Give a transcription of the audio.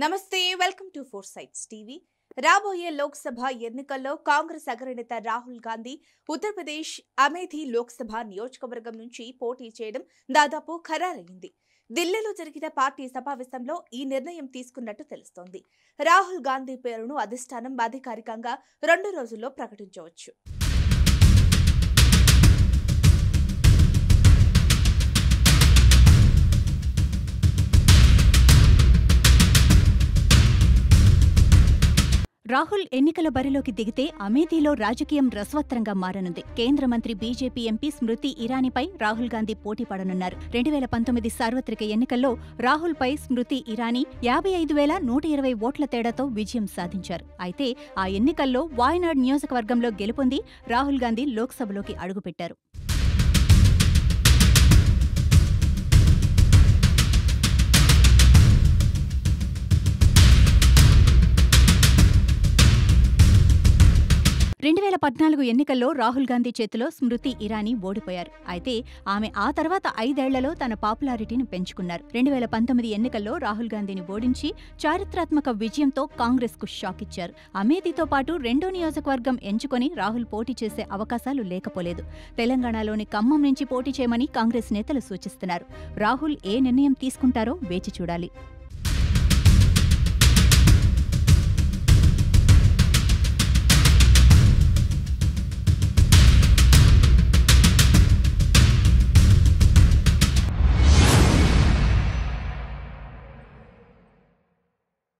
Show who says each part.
Speaker 1: నమస్తే welcome to four sights TV. రాబోయే లోక్సభ ఎన్నికల్లో కాంగ్రెస్ అగ్రనేత రాహుల్ గాంధీ ఉత్తరప్రదేశ్ అమేథీ లోక్సభ నియోజకవర్గం నుంచి పోటీ చేయడం దాదాపు ఖరారైంది. ఢిల్లీలో జరిగిన పార్టీ సమావేశంలో ఈ నిర్ణయం తీసుకున్నట్టు తెలుస్తోంది. రాహుల్ గాంధీ పేరును అధిష్టానం అధికారికంగా 2 రోజుల్లో ప్రకటించవచ్చు.
Speaker 2: రాహుల్ ఎన్నికల బరిలోకి దిగితే అమేథీలో రాజకీయం రసవత్తరంగా మారనుంది. కేంద్ర మంత్రి బీజేపీ ఎంపీ స్మృతి ఇరానీపై రాహుల్ గాంధీ పోటీ పడనున్నారు. 2019 సార్వత్రిక ఎన్నికల్లో రాహుల్పై స్మృతి ఇరానీ 55,120 ఓట్ల తేడాతో విజయం సాధించారు. అయితే ఆ ఎన్నికల్లో వాయనాడ్ నియోజకవర్గంలో గెలుపొంది రాహుల్ గాంధీ లోక్సభలోకి అడుగుపెట్టారు. ఎన్నికల్లో రాహుల్ గాంధీ చేతిలో స్మృతి ఇరానీ ఓడిపోయారు. అయితే ఆమె ఆ తర్వాత 5 ఏళ్లలో తన పాపులారిటీని పెంచుకున్నారు. 2019 ఎన్నికల్లో రాహుల్ గాంధీని ఓడించి చారిత్రాత్మక విజయంతో కాంగ్రెస్ కు షాక్ ఇచ్చారు. అమేథీతో పాటు 2వ నియోజకవర్గం ఎంచుకొని రాహుల్ పోటీ చేసే అవకాశాలు లేకపోలేదు. తెలంగాణలోని ఖమ్మం నుంచి పోటీ చేయమని కాంగ్రెస్ నేతలు సూచిస్తున్నారు. రాహుల్ ఏ నిర్ణయం తీసుకుంటారో వేచి చూడాలి.